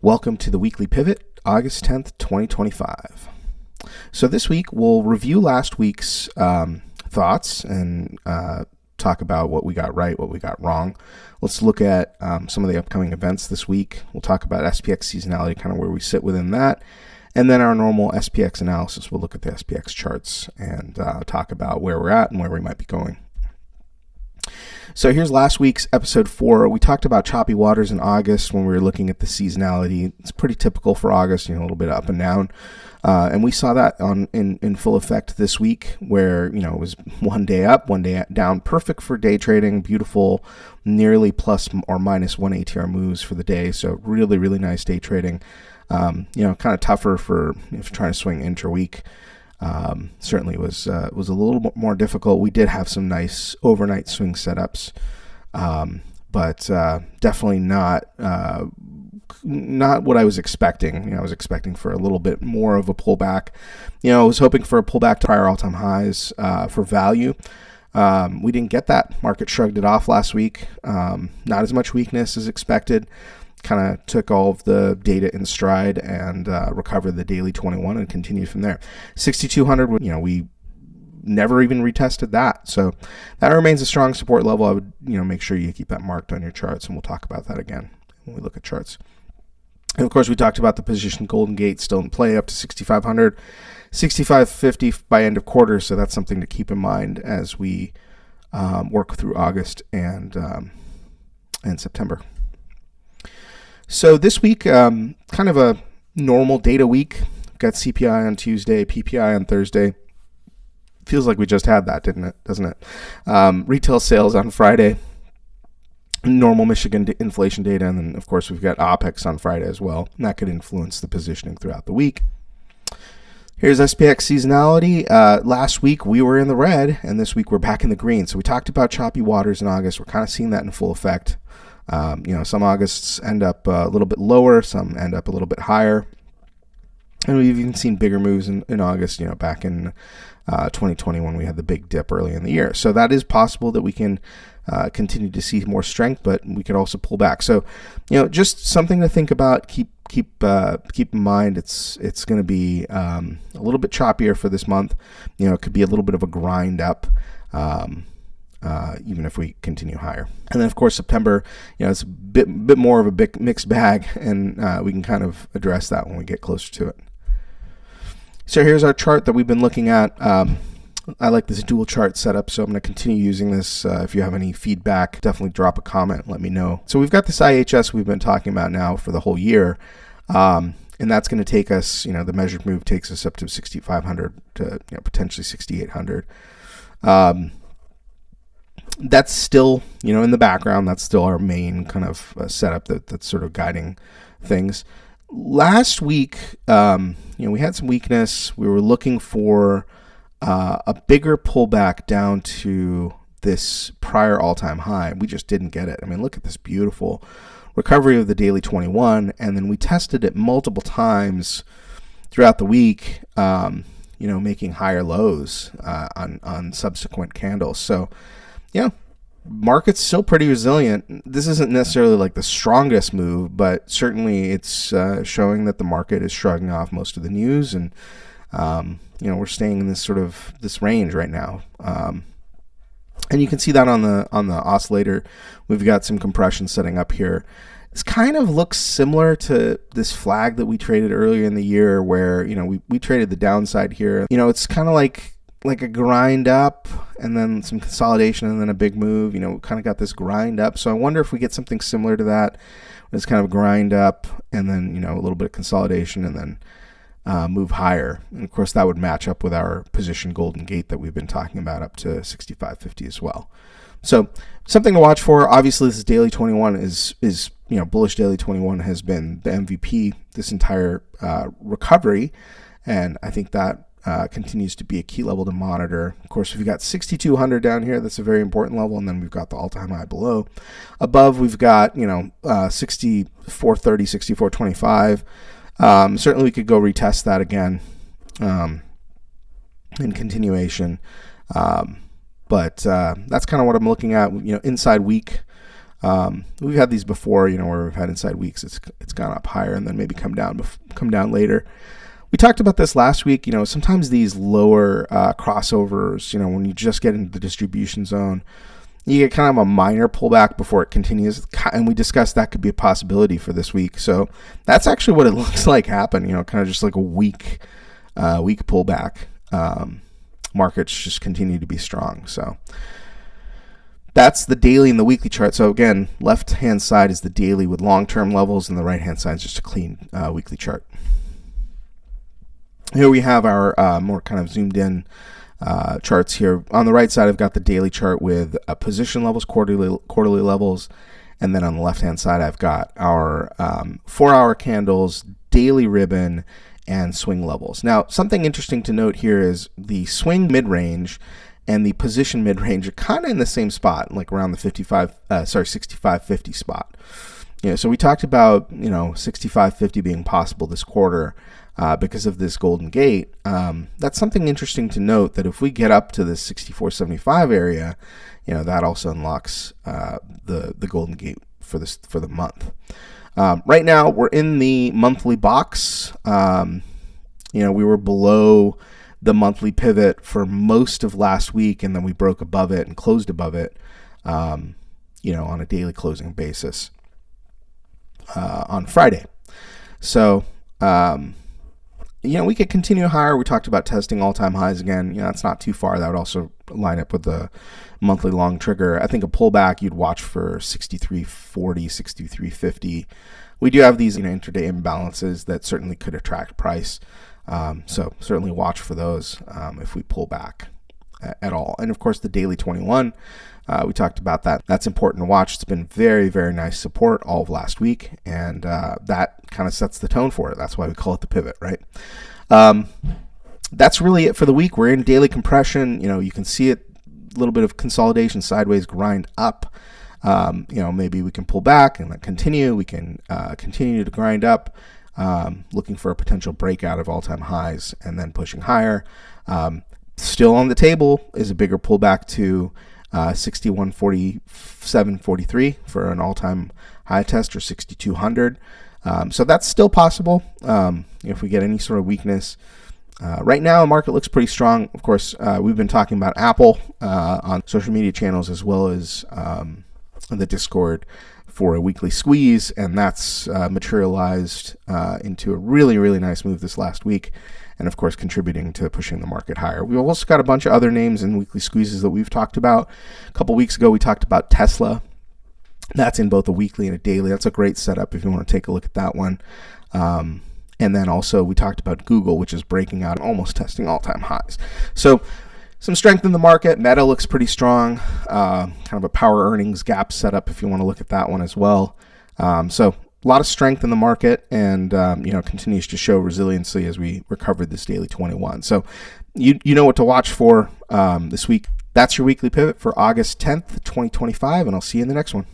Welcome to the Weekly Pivot, August 10th, 2025. So this week we'll review last week's thoughts and talk about what we got right, what we got wrong. Let's look at some of the upcoming events this week. We'll talk about SPX seasonality, kind of where we sit within that. And then our normal SPX analysis, we'll look at the SPX charts and talk about where we're at and where we might be going. So here's last week's episode 4. We talked about choppy waters in August when we were looking at the seasonality. It's pretty typical for August, a little bit up and down. And we saw that in full effect this week where, it was one day up, one day down. Perfect for day trading, beautiful, nearly plus or minus 1 ATR moves for the day. So really, really nice day trading. Kind of tougher for if you're trying to swing intra-week. Certainly was a little bit more difficult. We did have some nice overnight swing setups, but definitely not what I was expecting. I was expecting for a little bit more of a pullback. I was hoping for a pullback to prior all-time highs for value. We didn't get that. Market shrugged it off last week. Not as much weakness as expected. Kind of took all of the data in stride and recovered the daily 21 and continued from there. 6,200, we never even retested that. So that remains a strong support level. I would, make sure you keep that marked on your charts, and we'll talk about that again when we look at charts. And of course, we talked about the position Golden Gate still in play up to 6,500, 6,550 by end of quarter. So that's something to keep in mind as we work through August and September. So this week, kind of a normal data week. Got CPI on Tuesday, PPI on Thursday. Feels like we just had that, doesn't it? Retail sales on Friday. Normal Michigan inflation data. And then, of course, we've got OPEX on Friday as well. And that could influence the positioning throughout the week. Here's SPX seasonality. Last week, we were in the red, and this week we're back in the green. So we talked about choppy waters in August. We're kind of seeing that in full effect. Some Augusts end up a little bit lower, some end up a little bit higher. And we've even seen bigger moves in August, back in 2020 when we had the big dip early in the year. So that is possible that we can continue to see more strength, but we could also pull back. So, just something to think about. Keep in mind it's going to be a little bit choppier for this month. It could be a little bit of a grind up. Even if we continue higher. And then, of course, September, it's a bit more of a big mixed bag, and we can kind of address that when we get closer to it. So here's our chart that we've been looking at. I like this dual chart setup, so I'm going to continue using this. If you have any feedback, definitely drop a comment and let me know. So we've got this IHS we've been talking about now for the whole year, and that's going to take us, the measured move takes us up to 6,500 to potentially 6,800. That's still, in the background, that's still our main kind of setup that's sort of guiding things. Last week, we had some weakness. We were looking for a bigger pullback down to this prior all-time high. We just didn't get it. Look at this beautiful recovery of the daily 21, and then we tested it multiple times throughout the week, making higher lows on subsequent candles. So, market's still pretty resilient. This isn't necessarily like the strongest move, but certainly it's showing that the market is shrugging off most of the news, and we're staying in this range right now. And you can see that on the oscillator. We've got some compression setting up here. This kind of looks similar to this flag that we traded earlier in the year, where we traded the downside here. It's kind of like a grind up and then some consolidation and then a big move. We kind of got this grind up. So I wonder if we get something similar to that. It's kind of grind up and then, a little bit of consolidation and then move higher. And of course that would match up with our position Golden Gate that we've been talking about up to 6,550 as well. So something to watch for. Obviously this daily 21 is bullish daily 21 has been the MVP this entire recovery. And I think that continues to be a key level to monitor. Of course, we've got 6,200 down here. That's a very important level. And then we've got the all-time high below. Above, we've got, 6,430, 6,425. Certainly we could go retest that again in continuation. But that's kind of what I'm looking at, inside week. We've had these before, where we've had inside weeks. It's gone up higher and then maybe come down later. We talked about this last week. Sometimes these lower crossovers, when you just get into the distribution zone, you get kind of a minor pullback before it continues, and we discussed that could be a possibility for this week. So that's actually what it looks like happened. Kind of just like a weak pullback. Markets just continue to be strong. So that's the daily and the weekly chart. So again, left-hand side is the daily with long-term levels, and the right-hand side is just a clean weekly chart. Here we have our more kind of zoomed in charts here. On the right side, I've got the daily chart with position levels, quarterly levels, and then on the left-hand side, I've got our 4-hour candles, daily ribbon, and swing levels. Now, something interesting to note here is the swing mid-range and the position mid-range are kind of in the same spot, like around the 65.50 spot. So we talked about 65.50 being possible this quarter because of this golden gate. That's something interesting to note, that if we get up to this 64.75 area, that also unlocks the golden gate for the month. Right now, we're in the monthly box. We were below the monthly pivot for most of last week, and then we broke above it and closed above it, on a daily closing basis on Friday. So, we could continue higher. We talked about testing all-time highs again. It's not too far. That would also line up with the monthly long trigger. I think a pullback you'd watch for 63.40, 63.50. We do have these intraday imbalances that certainly could attract price. So certainly watch for those if we pull back at all. And of course, the daily 21, we talked about that. That's important to watch. It's been very, very nice support all of last week, and that kind of sets the tone for it. That's why we call it the pivot, right? That's really it for the week. We're in daily compression. You can see it, a little bit of consolidation, sideways grind up. Maybe we can pull back and then continue. We can continue to grind up, looking for a potential breakout of all-time highs and then pushing higher. Still on the table is a bigger pullback to 61.47.43 for an all-time high test, or 6,200. So that's still possible if we get any sort of weakness. Right now, the market looks pretty strong. Of course, we've been talking about Apple on social media channels, as well as the Discord, for a weekly squeeze, and that's materialized into a really, really nice move this last week, and of course contributing to pushing the market higher. We've also got a bunch of other names in weekly squeezes that we've talked about. A couple weeks ago, we talked about Tesla. That's in both a weekly and a daily. That's a great setup if you want to take a look at that one. And then also we talked about Google, which is breaking out and almost testing all-time highs. So some strength in the market. Meta looks pretty strong. Kind of a power earnings gap setup if you want to look at that one as well. So a lot of strength in the market, and continues to show resiliency as we recovered this daily 21. So you know what to watch for this week. That's your weekly pivot for August 10th, 2025, and I'll see you in the next one.